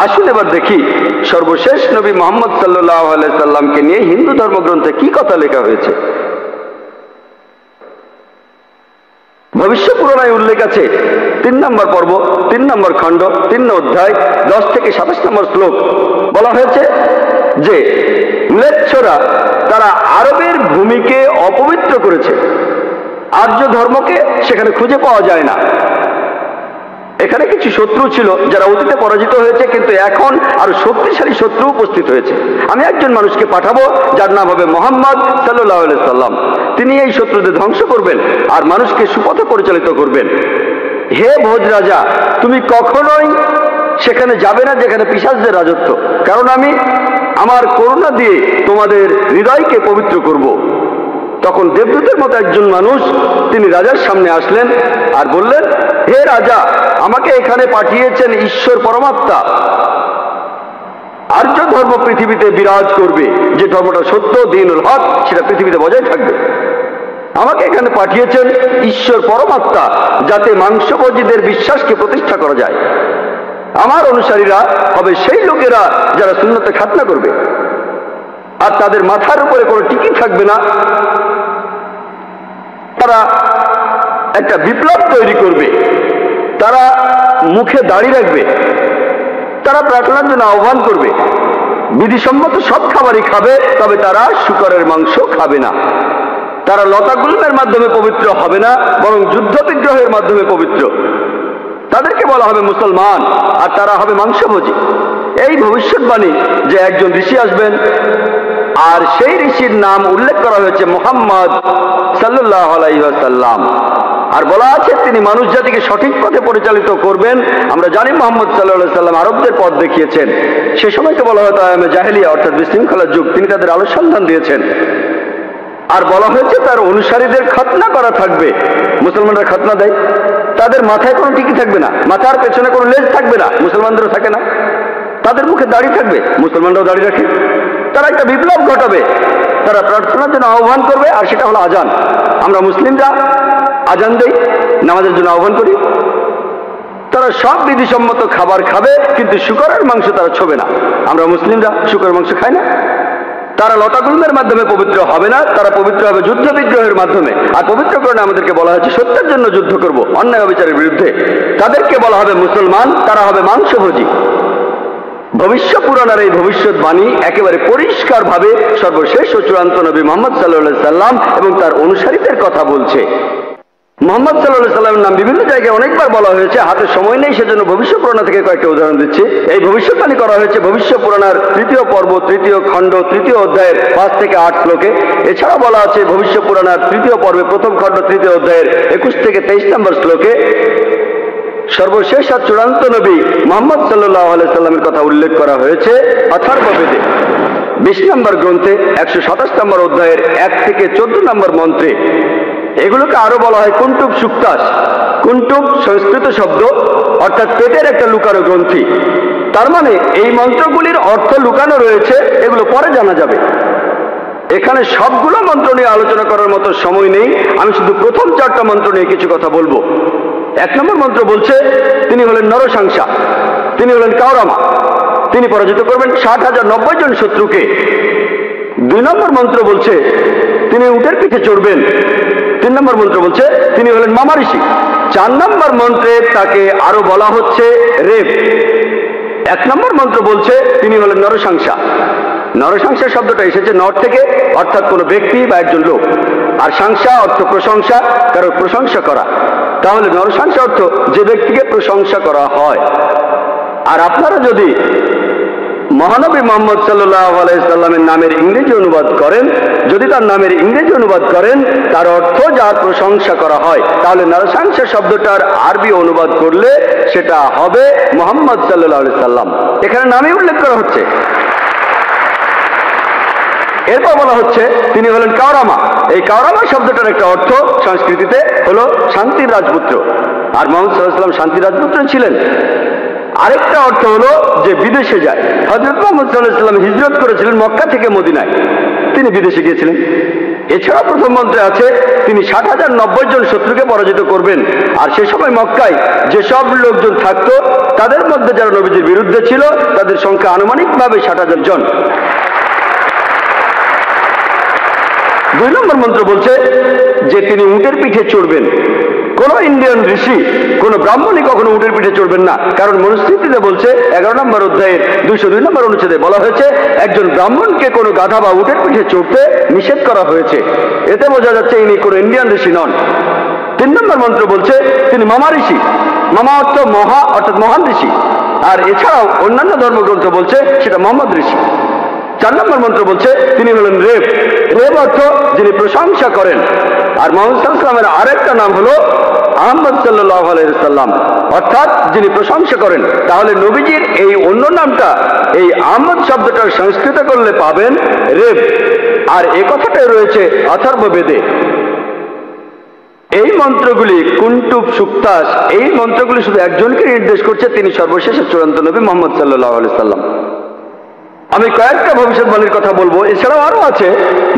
আসুন এবার দেখি সর্বশেষ নবী মুহাম্মদ সাল্লাল্লাহু আলাইহি সাল্লামকে নিয়ে হিন্দু ধর্মগ্রন্থে কি কথা লেখা হয়েছে। ভবিষ্য পুরাণায় উল্লেখ আছে 3 নম্বর পর্ব, 3 নম্বর খণ্ড, 3 অধ্যায়, 10 থেকে 27 নম্বর শ্লোক। বলা হয়েছে যে ম্লেচ্ছরা তারা আরবের ভূমিকে অপবিত্র করেছে, আর্য ধর্মকে সেখানে খুঁজে পাওয়া যায় না। এখানে কিছু শত্রু ছিল যারা অতীতে পরাজিত হয়েছে, কিন্তু এখন আরো শক্তিশালী শত্রু উপস্থিত হয়েছে। আমি একজন মানুষকে পাঠাবো যার নাম হবে মুহাম্মদ সাল্লাল্লাহু আলাইহি সাল্লাম। তিনি এই শত্রুদের ধ্বংস করবেন আর মানুষকে সুপথে পরিচালিত করবেন। হে ভোজ রাজা, তুমি কখনোই সেখানে যাবে না যেখানে পিশাচদের রাজত্ব, কারণ আমি আমার করুণা দিয়ে তোমাদের হৃদয়কে পবিত্র করব। তখন দেবদূতের মতো একজন মানুষ তিনি রাজার সামনে আসলেন আর বললেন, হে রাজা, আমাকে এখানে পাঠিয়েছেন ঈশ্বর পরমাত্মা। আর্য ধর্ম পৃথিবীতে বিরাজ করবে, যে ধর্মটা সত্য, দ্বীনুল হক, সেটা পৃথিবীতে বজায় থাকবে। আমাকে এখানে পাঠিয়েছেন ঈশ্বর পরমাত্মা, যাতে মাংসভোজীদের বিশ্বাসকে প্রতিষ্ঠা করা যায়। আমার অনুসারীরা হবে সেই লোকেরা যারা সুন্নতে খাতনা করবে, আর তাদের মাথার উপরে কোনো টিকি থাকবে না। তারা একটা বিপ্লব তৈরি করবে, তারা মুখে দাড়ি রাখবে, তারা প্রার্থনার জন্য আহ্বান করবে, বিধিসম্মত সব খাবারই খাবে, তবে তারা শূকরের মাংস খাবে না। তারা লতাগুল্মের মাধ্যমে পবিত্র হবে না, বরং যুদ্ধ বিগ্রহের মাধ্যমে পবিত্র। তাদেরকে বলা হবে মুসলমান, আর তারা হবে মাংসভোজী। এই ভবিষ্যৎবাণী যে একজন ঋষি আসবেন, আর সেই ঋষির নাম উল্লেখ করা হয়েছে মুহাম্মদ সাল্লাল্লাহু আলাইহি ওয়াসাল্লাম। আর বলা আছে তিনি মানুষ জাতিকে সঠিক পথে পরিচালিত করবেন। আমরা জানি মুহাম্মদ সাল্লাল্লাহু আলাইহি ওয়াসাল্লাম আরবদের পথ দেখিয়েছেন। সে সময়কে বলা হতো আয়ামে জাহেলিয়া, অর্থাৎ বিশৃঙ্খলার যুগ। তিনি তাদের আলো সন্ধান দিয়েছেন। আর বলা হয়েছে তার অনুসারীদের খাতনা করা থাকবে। মুসলমানরা খাতনা দেয়, তাদের মাথায় কোনো টিকি থাকবে না, মাথার পেছনে কোনো লেজ থাকবে না, মুসলমানদেরও থাকে না। তাদের মুখে দাড়ি থাকবে, মুসলমানরাও দাড়ি রাখে। তারা একটা বিপ্লব ঘটাবে, তারা প্রার্থনার জন্য আহ্বান করবে, আর সেটা হলো আজান। আমরা মুসলিমরা আজান দেই, নামাজের জন্য আহ্বান করি। তারা সব বিধিসম্মত খাবার খাবে, কিন্তু শূকরের মাংস তারা ছোবে না। আমরা মুসলিমরা শূকরের মাংস খাই না। তারা লতাগুল্মের মাধ্যমে পবিত্র হবে না, তারা পবিত্র হবে যুদ্ধ বিগ্রহের মাধ্যমে। আর পবিত্রকরণে আমাদেরকে বলা হয়েছে সত্যের জন্য যুদ্ধ করব, অন্যায় অবিচারের বিরুদ্ধে। তাদেরকে বলা হবে মুসলমান, তারা হবে মাংসভোজী। ভবিষ্য পুরাণের এই ভবিষ্যৎবাণী একেবারে পরিষ্কার ভাবে সর্বশেষ ও চূড়ান্ত নবী মুহাম্মদ সাল্লাল্লাহু আলাইহি সাল্লাম এবং তার অনুসারীদের কথা বলছে। মুহাম্মদ সাল্লাল্লাহু আলাইহি সাল্লামের নাম বিভিন্ন জায়গায় অনেকবার বলা হয়েছে, হাতে সময় নেই, সেজন্য ভবিষ্য পুরাণ থেকে কয়েকটা উদাহরণ দিচ্ছি। এই ভবিষ্যৎবাণী করা হয়েছে ভবিষ্য পুরাণের 3য় পর্ব, 3য় খণ্ড, 3য় অধ্যায়ের 5 থেকে 8 শ্লোকে। এছাড়া বলা আছে ভবিষ্য পুরাণের 3য় পর্বে 1ম খণ্ড 3য় অধ্যায়ের 21 থেকে 23 নম্বর শ্লোকে। সর্বশেষ আর চূড়ান্ত নবী মুহাম্মদ সাল্লাল্লাহু আলাইহি সাল্লামের কথা উল্লেখ করা হয়েছে অথর্ববেদে 20 নম্বর গ্রন্থে 127 নম্বর অধ্যায়ের 1 থেকে 14 নম্বর মন্ত্রে। এগুলোকে আরো বলা হয় কুন্টুব সুক্তাস। কুন্টুব সংস্কৃত শব্দ, অর্থাৎ পেটের একটা লুকানো গ্রন্থি। তার মানে এই মন্ত্রগুলির অর্থ লুকানো রয়েছে, এগুলো পরে জানা যাবে। এখানে সবগুলো মন্ত্র নিয়ে আলোচনা করার মতো সময় নেই, আমি শুধু প্রথম 4টা মন্ত্র নিয়ে কিছু কথা বলবো। 1 নম্বর মন্ত্র বলছে তিনি হলেন নরসাংসা, তিনি হলেন কাওরামা, তিনি পরাজিত করবেন 60,090 জন শত্রুকে। 2 নম্বর মন্ত্র বলছে তিনি উটের পিঠে চড়বেন। 3 নম্বর মন্ত্র বলছে তিনি হলেন মামা ঋষি। 4 নম্বর মন্ত্রে তাকে আরো বলা হচ্ছে রেব। 1 নম্বর মন্ত্র বলছে তিনি হলেন নরসাংসা। নরসাংসা শব্দটা এসেছে নর থেকে, অর্থাৎ কোনো ব্যক্তি বা একজন লোক। আর সাংসা অর্থ প্রশংসা, কারো প্রশংসা করা। তাহলে নরসাংসা অর্থ যে ব্যক্তিকে প্রশংসা করা হয়। আর আপনারা যদি মহানবী মুহাম্মদ সাল্লাল্লাহু আলাইহি সাল্লামের নামের ইংরেজি অনুবাদ করেন, যদি তার নামের ইংরেজি অনুবাদ করেন তার অর্থ যার প্রশংসা করা হয়, তাহলে নরসাংসা শব্দটার আরবি অনুবাদ করলে সেটা হবে মুহাম্মদ সাল্লাল্লাহু আলাইহি সাল্লাম। এখানে নামই উল্লেখ করা হচ্ছে। এরপর বলা হচ্ছে তিনি হলেন কাওরামা। এই কাওরামা শব্দটার একটা অর্থ সংস্কৃতিতে হলো শান্তির রাজপুত্র। আর মুহাম্মদ সাল্লাল্লাহু আলাইহি সাল্লাম শান্তির রাজপুত্র ছিলেন। আরেকটা অর্থ হলো যে বিদেশে যায়। হযরত মুহাম্মদ সাল্লাল্লাহু আলাইহি সাল্লাম হিজরত করেছিলেন মক্কা থেকে মদিনায়, তিনি বিদেশে গিয়েছিলেন। এছাড়া প্রথম মন্ত্রে আছে তিনি 60,090 জন শত্রুকে পরাজিত করবেন। আর সে সময় মক্কায় যেসব লোকজন থাকতো তাদের মধ্যে যারা নবীজির বিরুদ্ধে ছিল তাদের সংখ্যা আনুমানিকভাবে 60,000 জন। 2 নম্বর মন্ত্র বলছে যে তিনি উটের পিঠে চড়বেন। কোন ইন্ডিয়ান ঋষি, কোন ব্রাহ্মণই কখনো উটের পিঠে চড়বেন না, কারণ মনুস্মৃতিতে বলছে 11 নম্বর অধ্যায়ের 202 নম্বর অনুচ্ছেদে বলা হয়েছে একজন ব্রাহ্মণকে কোনো গাধা বা উটের পিঠে চড়তে নিষেধ করা হয়েছে। এতে বোঝা যাচ্ছে ইনি কোনো ইন্ডিয়ান ঋষি নন। 3 নম্বর মন্ত্র বলছে তিনি মামা ঋষি। মামা অর্থ মহা, অর্থাৎ মহান ঋষি। আর এছাড়াও অন্যান্য ধর্মগ্রন্থ বলছে সেটা মোহাম্মদ ঋষি। 4 নম্বর মন্ত্র বলছে তিনি হলেন রেব। রেব অর্থ যিনি প্রশংসা করেন। আর মোহাম্মদ সাল্লাল্লাহু আলাইহি ওয়াসাল্লামের আরেকটা নাম হলো আহমদ সাল্লাল্লাহু আলাইহি ওয়াসাল্লাম, অর্থাৎ যিনি প্রশংসা করেন। তাহলে নবীজির এই অন্য নামটা এই আহমদ শব্দটার সংস্কৃত করলে পাবেন রেব। আর এই কথাটাই রয়েছে অথর্ববেদে। এই মন্ত্রগুলি কুন্টুব সুক্তাস, এই মন্ত্রগুলি শুধু একজনকে নির্দেশ করছে, তিনি সর্বশেষ চূড়ান্ত নবী মুহাম্মদ সাল্লাল্লাহু আলাইহি ওয়াসাল্লাম। আমি কয়েকটা ভবিষ্যৎবাণীর কথা বলবো, এছাড়াও আরো আছে।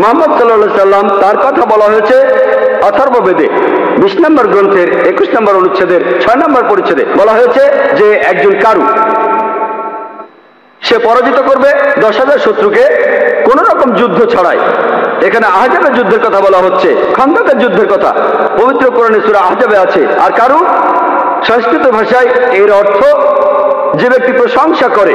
মুহাম্মদ সাল্লাল্লাহু আলাইহি ওয়াসাল্লাম তার কথা বলা হয়েছে অথর্ববেদে 20 নম্বর গ্রন্থের 21 নম্বর অনুচ্ছেদের 6 নম্বর পরিচ্ছেদে বলা হয়েছে যে একজন কারু, সে পরাজিত করবে 10,000 শত্রুকে কোন রকম যুদ্ধ ছাড়াই। এখানে আহজাবের যুদ্ধের কথা বলা হচ্ছে, খন্দকের যুদ্ধের কথা পবিত্র কোরআনে সূরা আহজাবে আছে। আর কারু সংস্কৃত ভাষায় এর অর্থ যে ব্যক্তি প্রশংসা করে,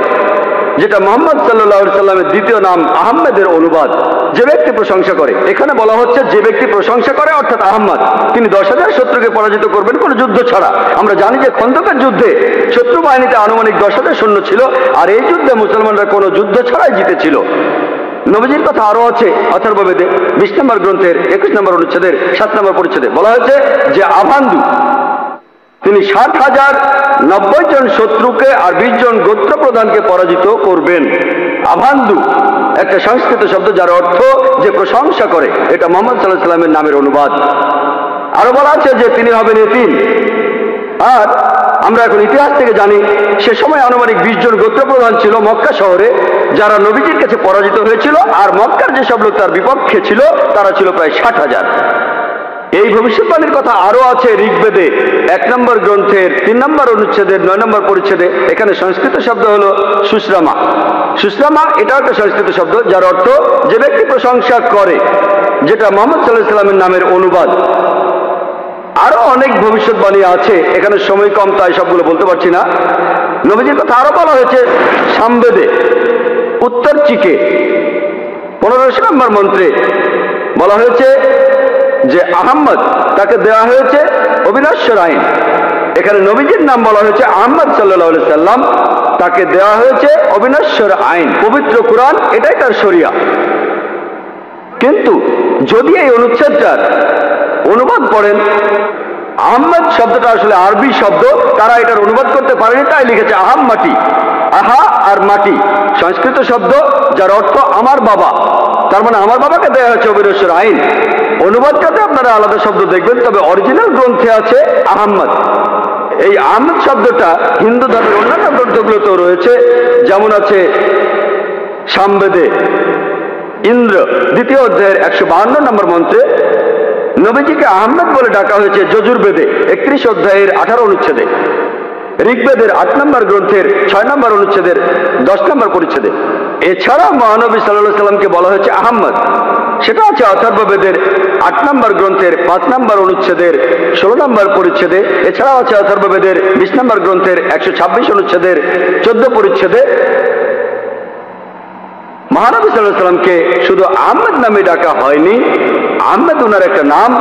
যেটা মুহাম্মদ সাল্লাল্লাহু আলাইহি সাল্লামের দ্বিতীয় নাম আহমেদের অনুবাদ। যে ব্যক্তি প্রশংসা করে, এখানে বলা হচ্ছে যে ব্যক্তি প্রশংসা করে অর্থাৎ আহমদ, তিনি 10,000 শত্রুকে পরাজিত করবেন কোনো যুদ্ধ ছাড়া। আমরা জানি যে খন্দকের যুদ্ধে শত্রু বাহিনীতে আনুমানিক 10,000 সৈন্য ছিল, আর এই যুদ্ধে মুসলমানরা কোনো যুদ্ধ ছাড়াই জিতেছিল। নবীজির কথা আরো আছে অথর্ববেদে 20 নম্বর গ্রন্থের 21 নম্বর অনুচ্ছেদের 7 নম্বর পরিচ্ছেদে বলা হয়েছে যে আভান্দু তিনি 60,090 জন শত্রুকে আর 20 জন গোত্র প্রধানকে পরাজিত করবেন। আভান্দু একটা সংস্কৃত শব্দ যার অর্থ যে প্রশংসা করে, এটা মুহাম্মদ সাল্লাল্লাহু আলাইহি ওয়াসাল্লামের নামের অনুবাদ। আরো বলা আছে যে তিনি হবেন এতিম। আর আমরা এখন ইতিহাস থেকে জানি সে সময় আনুমানিক 20 জন গোত্র প্রধান ছিল মক্কা শহরে, যারা নবীজির কাছে পরাজিত হয়েছিল। আর মক্কার যেসব লোক তার বিপক্ষে ছিল তারা ছিল প্রায় 60,000। এই ভবিষ্যৎবাণীর কথা আরো আছে ঋগ্বেদে 1 নম্বর গ্রন্থের 3 নম্বর অনুচ্ছেদের 9 নম্বর পরিচ্ছেদে। এখানে সংস্কৃত শব্দ হলো সুশ্রামা। সুশ্রামা এটা একটা সংস্কৃত শব্দ যার অর্থ যে ব্যক্তি প্রশংসা করে, যেটা মুহাম্মদ সাল্লাল্লাহু আলাইহি ওয়াসাল্লামের নামের অনুবাদ। আরো অনেক ভবিষ্যৎবাণী আছে, এখানে সময় কম তাই সবগুলো বলতে পারছি না। নবীজির কথা আরো বলা হয়েছে সামবেদে উত্তর চিকে 15 নম্বর মন্ত্রে বলা হয়েছে যে আহম্মদ তাকে দেওয়া হয়েছে অবিনশ্বর আইন। এখানে নবীজির নাম বলা হয়েছে আহমদ সাল্লাল্লাহু আলাইহি সাল্লাম, তাকে দেওয়া হয়েছে অবিনশ্বর আইন। পবিত্র কুরআন এটাই তার শরিয়া। কিন্তু যদি এই অনুচ্ছেদটার অনুবাদ পড়েন, আহমদ শব্দটা আসলে আরবি শব্দ, তারা এটার অনুবাদ করতে পারেনি, তাই লিখেছে আহাম মাটি। আহা আর মাটি সংস্কৃত শব্দ যার অর্থ আমার বাবা, তার মানে আমার বাবাকে দেওয়া হয়েছে অবিনশ্বর আইন। অনুবাদটাতে আপনারা আলাদা শব্দ দেখবেন, তবে অরিজিনাল গ্রন্থে আছে আহম্মদ। এই আহমদ শব্দটা হিন্দু ধর্মের অন্যান্য গ্রন্থগুলোতেও রয়েছে, যেমন আছে সামবেদে ইন্দ্র 2য় অধ্যায়ের 152 নম্বর মন্ত্রে নবীজিকে আহমদ বলে ডাকা হয়েছে যজুর্বেদে 31 অধ্যায়ের 18 অনুচ্ছেদে। ঋগ্বেদের 8 নম্বর গ্রন্থের 6 নম্বর অনুচ্ছেদের 10 নম্বর পরিচ্ছেদে। এছাড়া মহানবী সাল্লাল্লাহু আলাইহি সাল্লামকে বলা হয়েছে আহমদ, সেটা আছে অথর্ববেদের 8 নম্বর গ্রন্থের 5 নম্বর অনুচ্ছেদের 16 নম্বর পরিচ্ছেদে। এছাড়াও আছে অথর্ববেদের 20 নম্বর গ্রন্থের 126 অনুচ্ছেদের 14 পরিচ্ছেদে। মহানবী সাল্লাল্লাহু আলাইহি সাল্লামকে শুধু আহমদ নামে ডাকা হয়নি, আহমদ ওনার একটা নাম,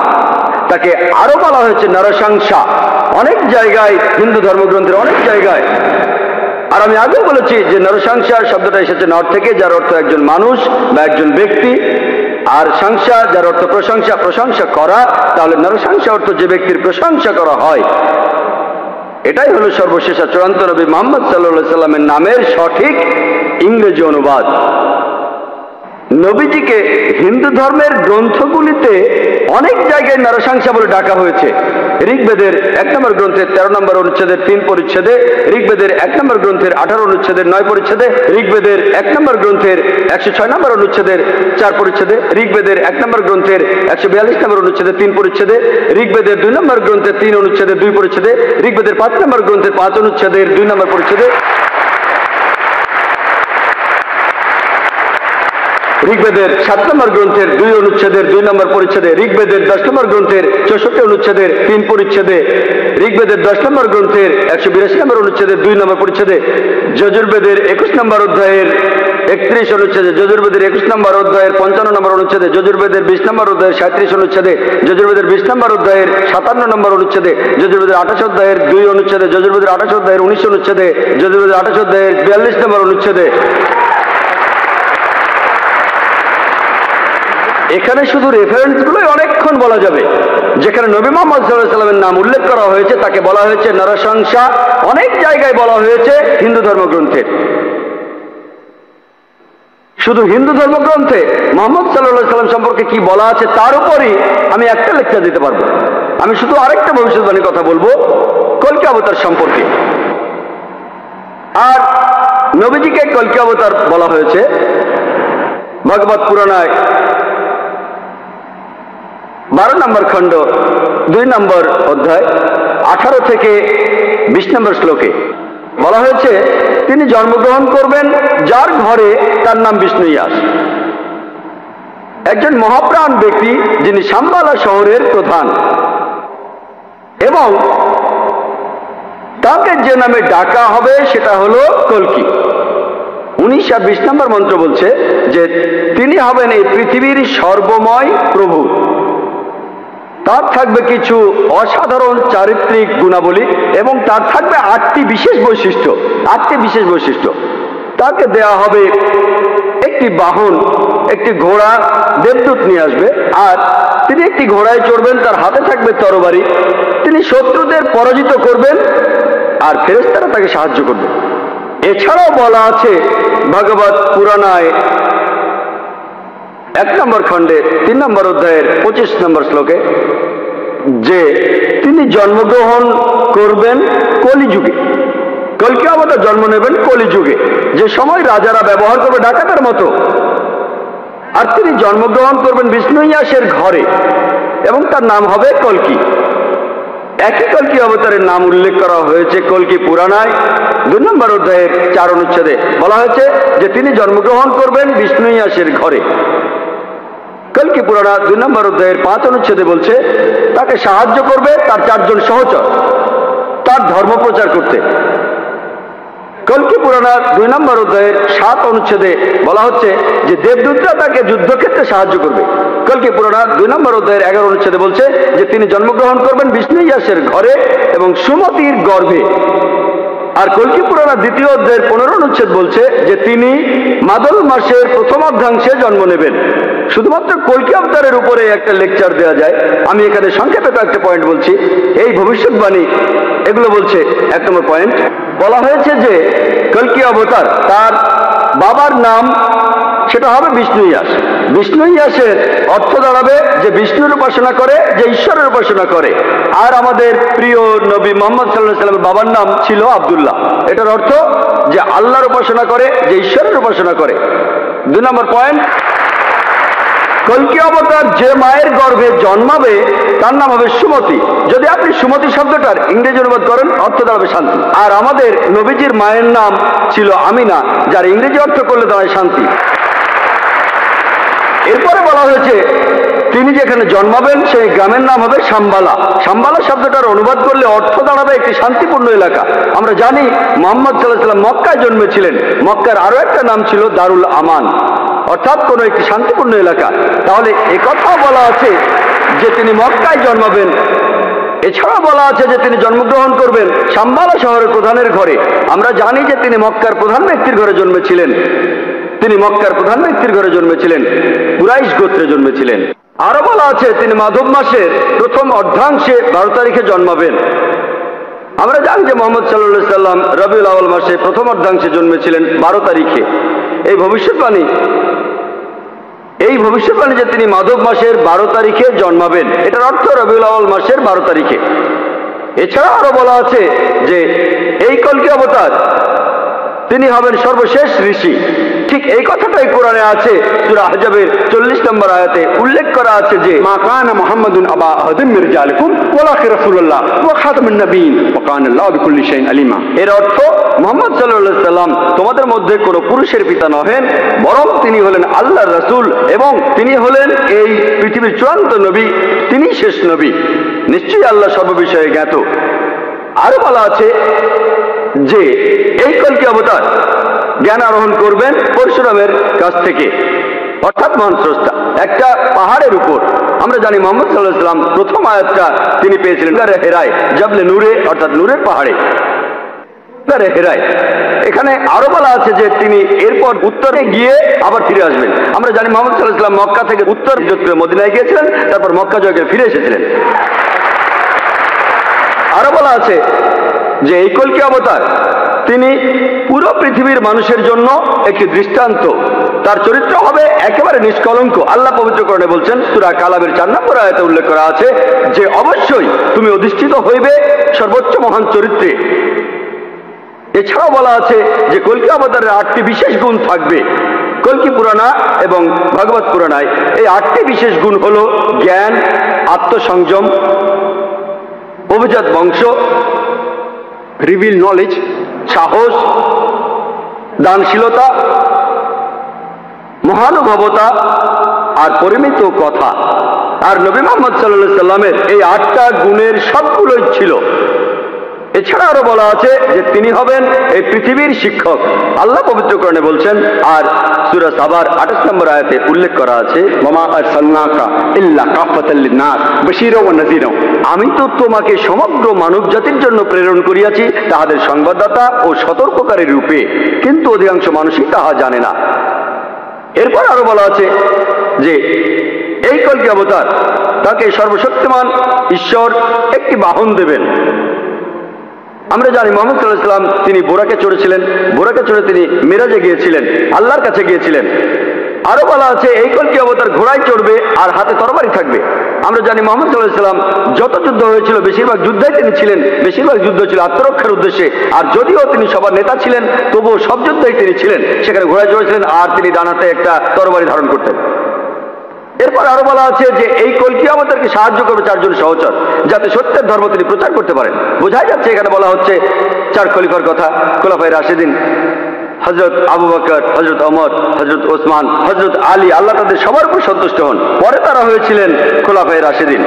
তাকে আরো বলা হয়েছে নরসংসা অনেক জায়গায়, হিন্দু ধর্মগ্রন্থের অনেক জায়গায়। আর আমি আগেও বলেছি যে নরসংসা শব্দটা এসেছে নর থেকে, যার অর্থ একজন মানুষ বা একজন ব্যক্তি। আর সংসা যার অর্থ প্রশংসা, প্রশংসা করা। তাহলে নরসংসা অর্থ যে ব্যক্তির প্রশংসা করা হয়। এটাই হলো সর্বশেষ চূড়ান্ত নবী মুহাম্মদ সাল্লাল্লাহু আলাইহি সাল্লামের নামের সঠিক ইংরেজি অনুবাদ। নবীজিকে হিন্দু ধর্মের গ্রন্থগুলিতে অনেক জায়গায় নরসংসা বলে ডাকা হয়েছে। ঋগ্বেদের 1 নম্বর গ্রন্থের 13 নম্বর অনুচ্ছেদের 3 পরিচ্ছেদে, ঋগ্বেদের 1 নম্বর গ্রন্থের 18 অনুচ্ছেদের 9 পরিচ্ছেদে, ঋগ্বেদের 1 নম্বর গ্রন্থের 106 নম্বর অনুচ্ছেদের 4 পরিচ্ছেদে, ঋগ্বেদের 1 নম্বর গ্রন্থের 142 নম্বর অনুচ্ছেদের 3 পরিচ্ছেদে, ঋগ্বেদের 2 নম্বর গ্রন্থের 3 অনুচ্ছেদের 2 পরিচ্ছেদে, ঋগ্বেদের 5 নম্বর গ্রন্থের 5 অনুচ্ছেদের 2 নম্বর পরিচ্ছেদে, ঋগ্বেদের 7 নম্বর গ্রন্থের 2 অনুচ্ছেদের 2 নম্বর পরিচ্ছেদে, ঋগ্বেদের 10 নম্বর গ্রন্থের 64 অনুচ্ছেদের 3 পরিচ্ছেদে, ঋগ্বেদের 10 নম্বর গ্রন্থের 182 নম্বর অনুচ্ছেদের 2 নম্বর পরিচ্ছেদে, যজুর্বেদের 21 নম্বর অধ্যায়ের 31 অনুচ্ছেদে, যজুর্বেদের 21 নম্বর অধ্যায়ের 55 নম্বর অনুচ্ছেদে, যজুর্বেদের 20 নম্বর অধ্যায়ের 37 অনুচ্ছেদে, যজুর্বেদের 20 নম্বর অধ্যায়ের 57 নম্বর অনুচ্ছেদে, যজুর্বেদের 28 অধ্যায়ের 2 অনুচ্ছেদে, যজুর্বেদের 28 অধ্যায়ের 19 অনুচ্ছেদে, যজুর্বেদের 28 অধ্যায়ের 42 নম্বর অনুচ্ছেদে। এখানে শুধু রেফারেন্সগুলোই অনেকক্ষণ বলা যাবে। যেখানে নবী মুহাম্মদ সাল্লাল্লাহু আলাইহি সাল্লামের নাম উল্লেখ করা হয়েছে তাকে বলা হয়েছে নরসংসা, অনেক জায়গায় বলা হয়েছে হিন্দু ধর্মগ্রন্থে। শুধু হিন্দু ধর্মগ্রন্থে মুহাম্মদ সাল্লাল্লাহু আলাইহি সাল্লাম সম্পর্কে কি বলা আছে তার উপরই আমি একটা লেকচার দিতে পারবো। আমি শুধু আরেকটা ভবিষ্যৎবাণীর কথা বলবো কলকি অবতার সম্পর্কে। আর নবীজিকে কলকি অবতার বলা হয়েছে ভগবত পুরাণায় 12 নম্বর খণ্ড 2 নম্বর অধ্যায় 18 থেকে 20 নম্বর শ্লোকে বলা হয়েছে তিনি জন্মগ্রহণ করবেন যার ঘরে তার নাম বিষ্ণু ইয়াস, একজন মহাপ্রাণ ব্যক্তি যিনি শাম্বালা শহরের প্রধান, এবং তাকে যে নামে ডাকা হবে সেটা হলো কলকি। 19 আর 20 নম্বর মন্ত্র বলছে যে তিনি হবেন এই পৃথিবীর সর্বময় প্রভু। তার থাকবে কিছু অসাধারণ চারিত্রিক গুণাবলী এবং তার থাকবে 8টি বিশেষ বৈশিষ্ট্য। তাকে দেয়া হবে একটি বাহন, একটি ঘোড়া, দেবদূত নিয়ে আসবে, আর তিনি একটি ঘোড়ায় চড়বেন, তার হাতে থাকবে তরবারি, তিনি শত্রুদের পরাজিত করবেন আর ফেরেশতারা তাকে সাহায্য করবে। এছাড়াও বলা আছে ভগবত পুরাণায় 1 নম্বর খণ্ডে 3 নম্বর অধ্যায়ের 25 নম্বর শ্লোকে যে তিনি জন্মগ্রহণ করবেন কলিযুগে। কলকি অবতার জন্ম নেবেন কলিযুগে, যে সময় রাজারা ব্যবহার করবে ডাকাতের মতো। আর তিনি জন্মগ্রহণ করবেন বিষ্ণু ইয়াসের ঘরে এবং তার নাম হবে কলকি। একই কলকি অবতারের নাম উল্লেখ করা হয়েছে কলকি পুরাণায় 2 নম্বর অধ্যায়ের 4 অনুচ্ছেদে। বলা হয়েছে যে তিনি জন্মগ্রহণ করবেন বিষ্ণু ইয়াসের ঘরে। কলকি পুরাণা 2 নম্বর অধ্যায়ের 5 অনুচ্ছেদে বলছে তাকে সাহায্য করবে তার 4 জন সহচর তার ধর্ম প্রচার করতে। কলকি পুরাণা 2 নম্বর অধ্যায়ের 7 অনুচ্ছেদে বলা হচ্ছে যে দেবদূতরা তাকে যুদ্ধক্ষেত্রে সাহায্য করবে। কলকি পুরাণা 2 নম্বর অধ্যায়ের 11 অনুচ্ছেদে বলছে যে তিনি জন্মগ্রহণ করবেন বিষ্ণু ইয়াসের ঘরে এবং সুমতির গর্ভে। আর কলকি পুরাণা 2য় অধ্যায়ের 15 অনুচ্ছেদ বলছে যে তিনি মাদল মাসের প্রথম অর্ধাংশে জন্ম নেবেন। শুধুমাত্র কলকি অবতারের উপরে একটা লেকচার দেওয়া যায়, আমি এখানে সংক্ষেপে কয়েকটা পয়েন্ট বলছি। এই ভবিষ্যৎবাণী এগুলো বলছে 1 নম্বর পয়েন্ট, বলা হয়েছে যে কলকি অবতার তার বাবার নাম সেটা হবে বিষ্ণু ইয়াস। বিষ্ণু ইয়াসের অর্থ দাঁড়াবে যে বিষ্ণুর উপাসনা করে, যে ঈশ্বরের উপাসনা করে। আর আমাদের প্রিয় নবী মুহাম্মদ সাল্লাল্লাহু আলাইহি সাল্লামের বাবার নাম ছিল আব্দুল্লাহ। এটার অর্থ যে আল্লাহর উপাসনা করে, যে ঈশ্বরের উপাসনা করে। 2 নম্বর পয়েন্ট, কলকি অবতার যে মায়ের গর্ভে জন্মাবে তার নাম হবে সুমতি। যদি আপনি সুমতি শব্দটার ইংরেজি অনুবাদ করেন অর্থ দাঁড়াবে শান্তি। আর আমাদের নবীজির মায়ের নাম ছিল আমিনা, যার ইংরেজি অর্থ করলে দাঁড়ায় শান্তি। এরপরে বলা হয়েছে তিনি যেখানে জন্মাবেন সেই গ্রামের নাম হবে শাম্বালা। শাম্বালা শব্দটার অনুবাদ করলে অর্থ দাঁড়াবে একটি শান্তিপূর্ণ এলাকা। আমরা জানি মুহাম্মদ সাল্লাল্লাহু আলাইহি সাল্লাম মক্কায় জন্মেছিলেন। মক্কার আরো একটা নাম ছিল দারুল আমান, অর্থাৎ কোন একটি শান্তিপূর্ণ এলাকা। তাহলে একথাও বলা আছে যে তিনি মক্কায় জন্মাবেন। এছাড়াও বলা আছে যে তিনি জন্মগ্রহণ করবেন শাম্বালা শহরের প্রধানের ঘরে। আমরা জানি যে তিনি মক্কার প্রধান ব্যক্তির ঘরে জন্মেছিলেন। তিনি মক্কার প্রধান ব্যক্তির ঘরে জন্মেছিলেন, কুরাইশ গোত্রে জন্মেছিলেন। আরো বলা আছে তিনি মাধব মাসের প্রথম অর্ধাংশে 12 তারিখে জন্মাবেন। আমরা জানি যে মুহাম্মদ সাল্লাল্লাহু আলাইহি সাল্লাম রবিউল আউয়াল মাসে প্রথম অর্ধাংশে জন্মেছিলেন 12 তারিখে। এই ভবিষ্যৎবাণী এই ভবিষ্যৎবাণী যে তিনি মাধব মাসের 12 তারিখে জন্মাবেন, এটার অর্থ রবিউল আউয়াল মাসের 12 তারিখে। এছাড়া আরো বলা আছে যে এই কলকি অবতার তিনি হবেন সর্বশেষ ঋষি। ঠিক এই কথাটাই কোরআনে আছে, সূরা আহজাবের 40 নম্বর আয়াতে উল্লেখ করা আছে যে মা কানা মুহাম্মাদুন আবা আহাদিম মির রিজালিকুম ওয়ালাকিন রাসূলুল্লাহ ওয়া খাতামুন নবিয়্যিন ওয়া কানা আল্লাহু বিকুল্লি শাইইন আলিমা। এর অর্থ মুহাম্মদ সাল্লাল্লাহু আলাইহি সাল্লাম তোমাদের মধ্যে কোনো পুরুষের পিতা নহেন, বরং তিনি হলেন আল্লাহর রাসূল এবং তিনি হলেন এই পৃথিবীর চূড়ান্ত নবী, তিনি শেষ নবী। নিশ্চয়ই আল্লাহ সর্ববিষয়ে জ্ঞাত। আরো বলা আছে যে এই কলকি অবতার জ্ঞান আরোহণ করবেন পরশুরামের কাছ থেকে, অর্থাৎ মহান স্রষ্টা একটা পাহাড়ের উপর। আমরা জানি মুহাম্মদ সাল্লাল্লাহু আলাইহি সাল্লাম প্রথম আয়াতটা তিনি পেয়েছিলেন গারে হেরায়, জাবলে নূরে, অর্থাৎ নূরের পাহাড়ে, গারে হেরায়। এখানে আরো বলা আছে যে তিনি এরপর উত্তরে গিয়ে আবার ফিরে আসবেন। আমরা জানি মুহাম্মদ সাল্লাল্লাহু আলাইহি সাল্লাম মক্কা থেকে উত্তর হিজরত করে মদিনায় গিয়েছিলেন, তারপর মক্কা জয় করে ফিরে এসেছিলেন। আরো বলা আছে যে এই কলকি অবতার তিনি পুরো পৃথিবীর মানুষের জন্য একটি দৃষ্টান্ত। তার চরিত্র হবে একেবারে নিষ্কলঙ্ক। আল্লাহ পবিত্রকরণে বলছেন, সূরা কালামের 4 নম্বর আয়াতে উল্লেখ করা আছে যে অবশ্যই তুমি অধিষ্ঠিত হইবে সর্বোচ্চ মহান চরিত্রে। এছাড়াও বলা আছে যে কলকি অবতারের 8টি বিশেষ গুণ থাকবে। কলকি পুরাণা এবং ভাগবত পুরাণায় এই 8টি বিশেষ গুণ হলো জ্ঞান, আত্মসংযম, অভিজাত বংশ, রিভিল নলেজ, সাহস, দানশীলতা, মহানুভবতা আর পরিমিত কথা। আর নবী মুহাম্মদ সাল্লাল্লাহু আলাইহি সাল্লামের এই 8টা গুণের সবগুলোই ছিল। এছাড়া আরো বলা আছে যে তিনি হবেন এই পৃথিবীর শিক্ষক। আল্লাহ পবিত্রকরণে বলছেন, আর সূরা সাবার 28 নম্বর আয়াতে উল্লেখ করা আছে, ওয়া মা আরসালনাকা ইল্লা কাফাতাল লিন-নাস বাশীরা ওয়া নাযীরা। আমি তো তোমাকে সমগ্র মানব জাতির জন্য প্রেরণ করিয়াছি তাহাদের সংবাদদাতা ও সতর্ককারী রূপে, কিন্তু অধিকাংশ মানুষই তাহা জানে না। এরপর আরো বলা আছে যে এই কলকি অবতার তাকে সর্বশক্তিমান ঈশ্বর একটি বাহন দেবেন। আমরা জানি মুহাম্মদ সাল্লাল্লাহু আলাইহি সাল্লাম তিনি বোরাকে চড়েছিলেন, বোরাকে চড়ে তিনি মিরাজে গিয়েছিলেন, আল্লাহর কাছে গিয়েছিলেন। আরো বলা আছে এই কলকি অবতার ঘোড়ায় চড়বে আর হাতে তরবারি থাকবে। আমরা জানি মুহাম্মদ সাল্লাল্লাহু আলাইহি সাল্লাম যত যুদ্ধ হয়েছিল বেশিরভাগ যুদ্ধই তিনি ছিলেন, বেশিরভাগ যুদ্ধ ছিল আত্মরক্ষার উদ্দেশ্যে। আর যদিও তিনি সবার নেতা ছিলেন, তবুও সব যুদ্ধেই তিনি ছিলেন, সেখানে ঘোড়ায় চড়েছিলেন আর তিনি ডান হাতে একটা তরবারি ধারণ করতেন। এরপর আরো বলা আছে যে এই কলকি অবতারকে সাহায্য করবে 4 জন সহচর, যাতে সত্যের ধর্ম তিনি প্রচার করতে পারেন। বোঝাই যাচ্ছে এখানে বলা হচ্ছে 4 খলিফার কথা, খোলাফায়ে রাশিদিন, হযরত আবু বকর, হযরত ওমর, হযরত ওসমান, হযরত আলী, আল্লাহ তাদের সবার উপর সন্তুষ্ট হন। পরে তারা হয়েছিলেন খোলাফায়ে রাশিদিন,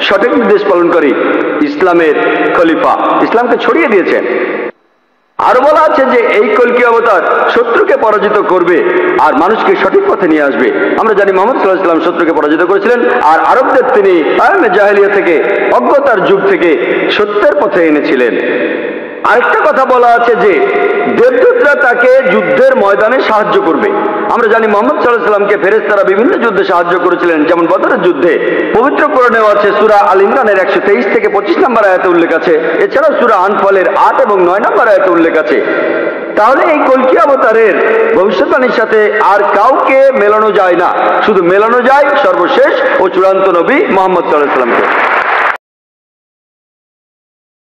সঠিক নির্দেশ পালনকারী, ইসলামের খলিফা, ইসলামকে ছড়িয়ে দিয়েছেন। আরো বলা আছে যে এই কলকি অবতার শত্রুকে পরাজিত করবে আর মানুষকে সঠিক পথে নিয়ে আসবে। আমরা জানি মুহাম্মদ সাল্লাল্লাহু আলাইহি ওয়াসাল্লাম শত্রুকে পরাজিত করেছিলেন আর আরবদের তিনি আয়ামে জাহেলিয়া থেকে, অজ্ঞতার যুগ থেকে সত্যের পথে এনেছিলেন। আরেকটা কথা বলা আছে যে দেবদূতরা তাকে যুদ্ধের ময়দানে সাহায্য করবে। আমরা জানি মুহাম্মদ সাল্লাল্লাহু আলাইহি ওয়াসাল্লামকে ফেরেশতারা বিভিন্ন যুদ্ধে সাহায্য করেছিলেন, যেমন বদরের যুদ্ধে। পবিত্র কোরআনেও আছে, সূরা আল ইমরানের 123 থেকে 25 নম্বর আয়াতে উল্লেখ আছে। এছাড়াও সূরা আনফালের 8 এবং 9 নম্বর আয়াতে উল্লেখ আছে। তাহলে এই কলকি অবতারের ভবিষ্যৎবাণীর সাথে আর কাউকে মেলানো যায় না, শুধু মেলানো যায় সর্বশেষ ও চূড়ান্ত নবী মুহাম্মদ সাল্লাল্লাহু আলাইহি ওয়াসাল্লামকে।